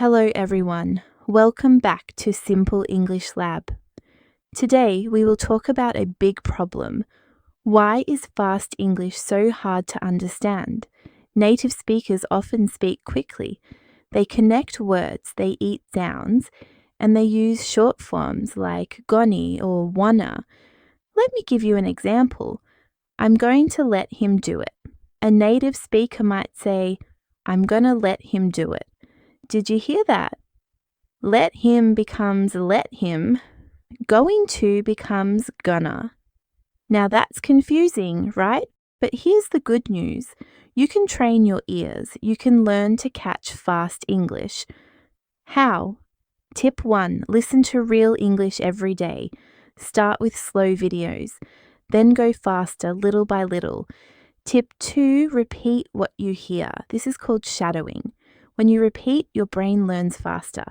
Hello everyone, welcome back to Simple English Lab. Today we will talk about a big problem. Why is fast English so hard to understand? Native speakers often speak quickly. They connect words, they eat sounds, and they use short forms like goni or wanna. Let me give you an example. I'm going to let him do it. A native speaker might say, I'm gonna let him do it. Did you hear that? Let him becomes let him. Going to becomes gonna. Now that's confusing, right? But here's the good news. You can train your ears. You can learn to catch fast English. How? Tip 1. Listen to real English every day. Start with slow videos. Then go faster little by little. Tip 2. Repeat what you hear. This is called shadowing. When you repeat, your brain learns faster.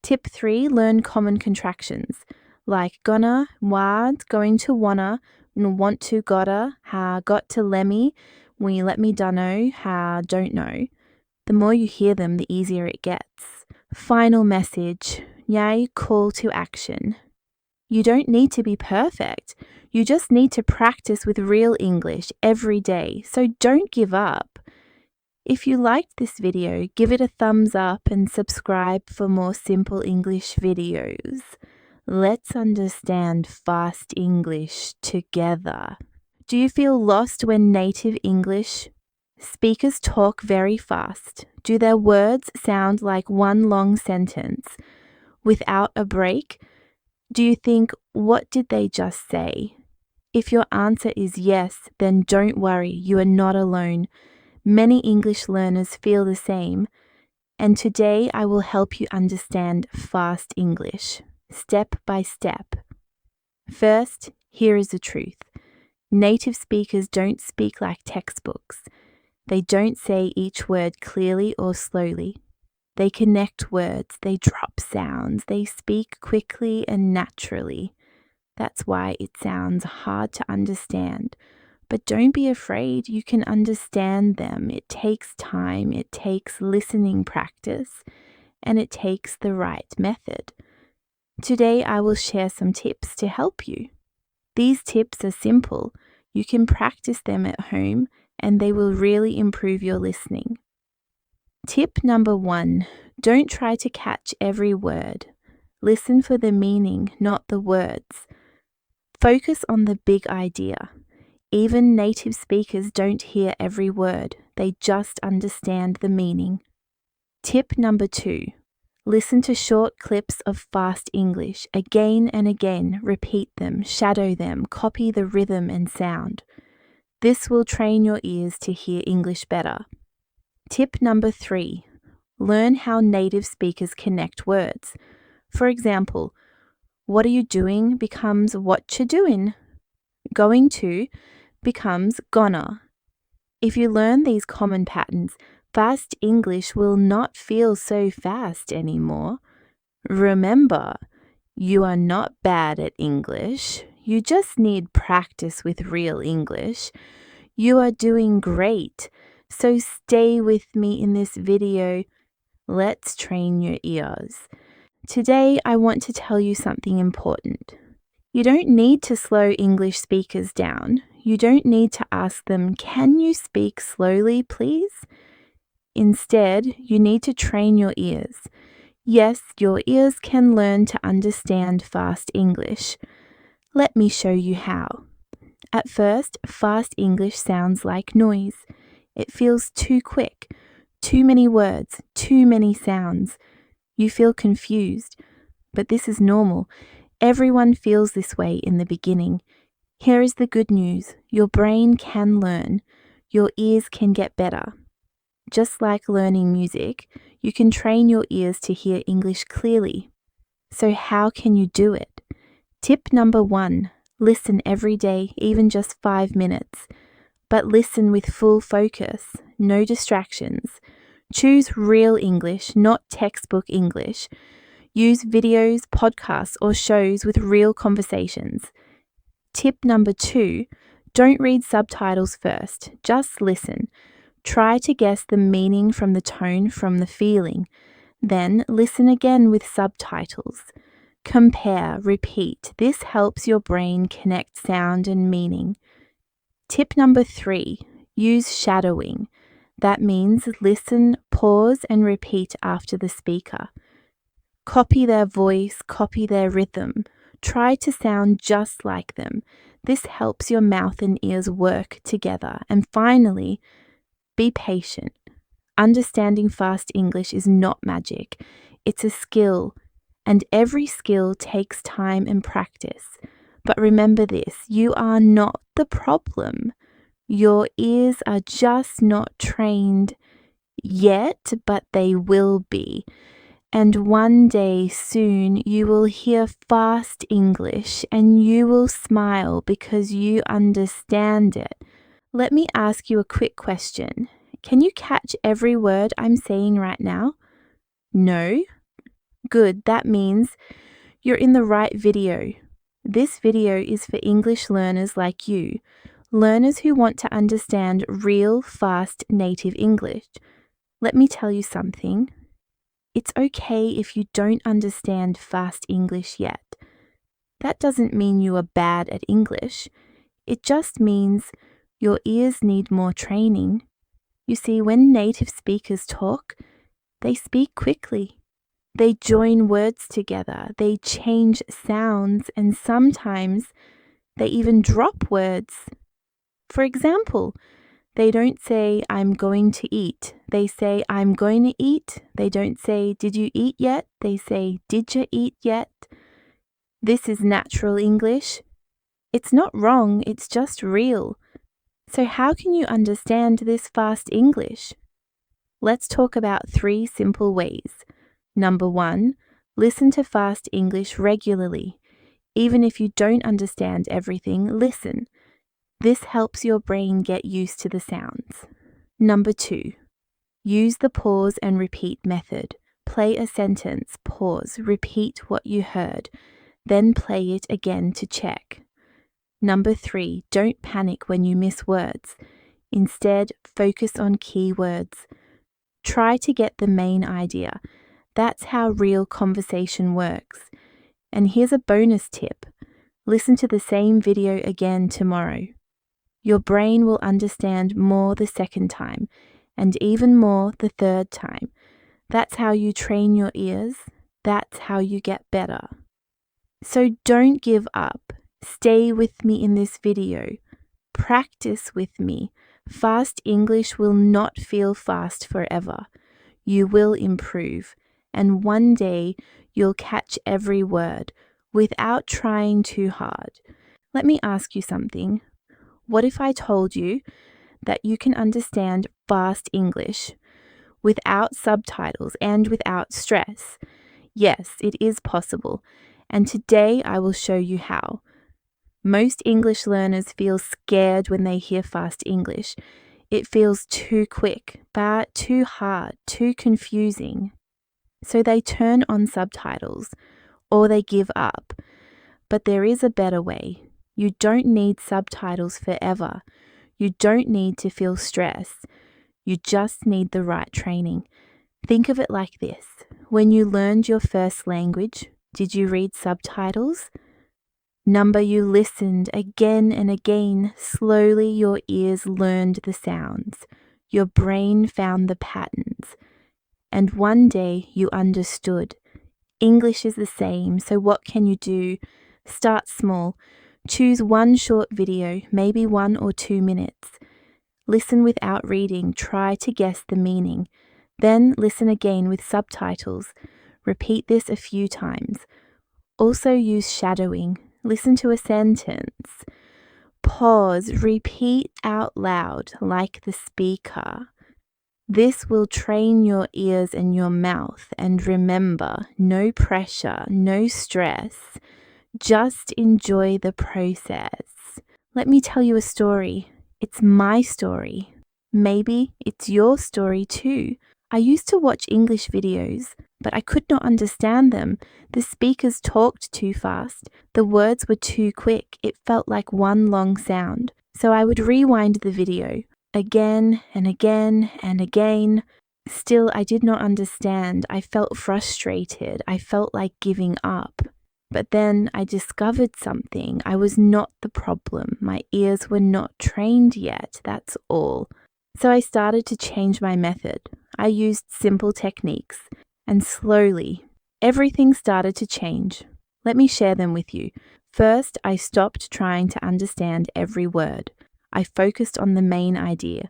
Tip 3, learn common contractions like gonna, wad, going to wanna, want to, gotta, ha, got to lemmy, we let me dunno, ha, don't know. The more you hear them, the easier it gets. Final message, yay, call to action. You don't need to be perfect. You just need to practice with real English every day, so don't give up. If you liked this video, give it a thumbs up and subscribe for more simple English videos. Let's understand fast English together. Do you feel lost when native English speakers talk very fast? Do their words sound like one long sentence without a break? Do you think, what did they just say? If your answer is yes, then don't worry, you are not alone. Many English learners feel the same, and today I will help you understand fast English, step by step. First, here is the truth. Native speakers don't speak like textbooks. They don't say each word clearly or slowly. They connect words, they drop sounds, they speak quickly and naturally. That's why it sounds hard to understand. But don't be afraid, you can understand them. It takes time, it takes listening practice, and it takes the right method. Today I will share some tips to help you. These tips are simple. You can practice them at home, and they will really improve your listening. Tip number 1, don't try to catch every word. Listen for the meaning, not the words. Focus on the big idea. Even native speakers don't hear every word, they just understand the meaning. Tip number 2, listen to short clips of fast English again and again, repeat them, shadow them, copy the rhythm and sound. This will train your ears to hear English better. Tip number 3, learn how native speakers connect words. For example, what are you doing becomes what you doing. Going to becomes gonna. If you learn these common patterns, fast English will not feel so fast anymore. Remember, you are not bad at English. You just need practice with real English. You are doing great. So stay with me in this video. Let's train your ears. Today, I want to tell you something important. You don't need to slow English speakers down. You don't need to ask them, can you speak slowly, please? Instead, you need to train your ears. Yes, your ears can learn to understand fast English. Let me show you how. At first, fast English sounds like noise. It feels too quick, too many words, too many sounds. You feel confused, but this is normal. Everyone feels this way in the beginning. Here is the good news. Your brain can learn. Your ears can get better. Just like learning music, you can train your ears to hear English clearly. So how can you do it? Tip number 1, listen every day, even just 5 minutes. But listen with full focus, no distractions. Choose real English, not textbook English. Use videos, podcasts, or shows with real conversations. Tip number 2, don't read subtitles first, just listen. Try to guess the meaning from the tone, from the feeling. Then listen again with subtitles. Compare, repeat. This helps your brain connect sound and meaning. Tip number 3, use shadowing. That means listen, pause, and repeat after the speaker. Copy their voice, copy their rhythm. Try to sound just like them. This helps your mouth and ears work together. And finally, be patient. Understanding fast English is not magic. It's a skill, and every skill takes time and practice. But remember this, you are not the problem. Your ears are just not trained yet, but they will be. And one day soon you will hear fast English and you will smile because you understand it. Let me ask you a quick question. Can you catch every word I'm saying right now? No? Good, that means you're in the right video. This video is for English learners like you, learners who want to understand real, fast, native English. Let me tell you something. It's okay if you don't understand fast English yet. That doesn't mean you are bad at English. It just means your ears need more training. You see, when native speakers talk, they speak quickly. They join words together, they change sounds, and sometimes they even drop words. For example, they don't say, I'm going to eat. They say, I'm going to eat. They don't say, did you eat yet? They say, did you eat yet? This is natural English. It's not wrong, it's just real. So how can you understand this fast English? Let's talk about 3 simple ways. Number 1, listen to fast English regularly. Even if you don't understand everything, listen. This helps your brain get used to the sounds. Number 2, use the pause and repeat method. Play a sentence, pause, repeat what you heard, then play it again to check. Number 3, don't panic when you miss words. Instead, focus on key words. Try to get the main idea. That's how real conversation works. And here's a bonus tip. Listen to the same video again tomorrow. Your brain will understand more the second time, and even more the third time. That's how you train your ears. That's how you get better. So don't give up. Stay with me in this video. Practice with me. Fast English will not feel fast forever. You will improve, and one day you'll catch every word without trying too hard. Let me ask you something. What if I told you that you can understand fast English without subtitles and without stress? Yes, it is possible, and today I will show you how. Most English learners feel scared when they hear fast English. It feels too quick, but too hard, too confusing. So they turn on subtitles, or they give up. But there is a better way. You don't need subtitles forever. You don't need to feel stress. You just need the right training. Think of it like this. When you learned your first language, did you read subtitles? Number you listened again and again. Slowly your ears learned the sounds. Your brain found the patterns. And one day you understood. English is the same, so what can you do? Start small. Choose one short video, maybe 1 or 2 minutes. Listen without reading. Try to guess the meaning. Then listen again with subtitles. Repeat this a few times. Also use shadowing. Listen to a sentence. Pause. Repeat out loud like the speaker. This will train your ears and your mouth. And remember, no pressure, no stress. Just enjoy the process. Let me tell you a story. It's my story. Maybe it's your story too. I used to watch English videos, but I could not understand them. The speakers talked too fast. The words were too quick. It felt like one long sound. So I would rewind the video again and again and again. Still, I did not understand. I felt frustrated. I felt like giving up. But then I discovered something. I was not the problem. My ears were not trained yet, that's all. So I started to change my method. I used simple techniques, and slowly, everything started to change. Let me share them with you. First, I stopped trying to understand every word. I focused on the main idea.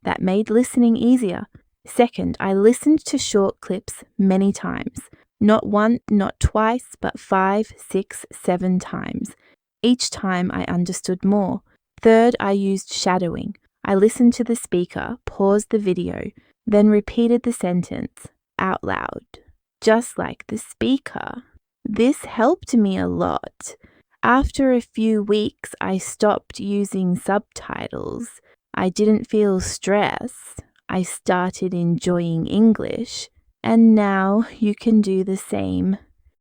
That made listening easier. Second, I listened to short clips many times. Not one, not twice, but 5, 6, 7 times. Each time I understood more. Third, I used shadowing. I listened to the speaker, paused the video, then repeated the sentence out loud, just like the speaker. This helped me a lot. After a few weeks, I stopped using subtitles. I didn't feel stress. I started enjoying English, and now you can do the same.